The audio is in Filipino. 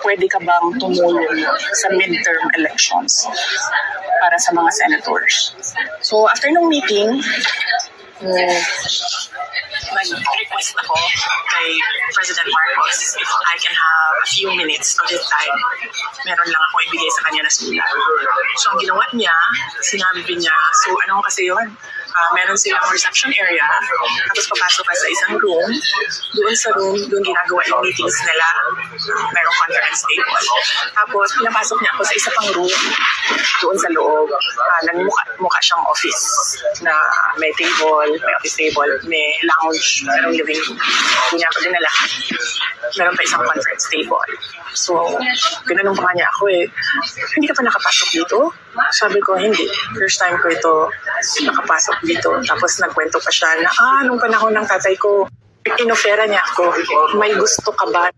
pwede ka bang tumulong sa midterm elections para sa mga senators? So after nung meeting, nag-request ako kay President Marcos if I can have a few minutes of his time. Meron lang ako ibigay sa kanya na sulat. So ang ginawa niya, sinabi niya, so ano kasi yun? Meron silang reception area, tapos papasok ka sa isang room. Doon sa room, doon ginagawa yung meetings nila. Merong conference table. Tapos pinapasok niya ako sa isa pang room, doon sa loob. Mukha siyang office na may table, may office table, may lounge, merong living room. Doon niya ako dinala. Meron pa isang conference table. So, ginanong pa niya ako hindi ka pa nakapasok dito? Sabi ko, hindi. First time ko ito nakapasok dito. Tapos nagkwento pa siya na, nung panahon ng tatay ko, inofera niya ako, may gusto ka ba?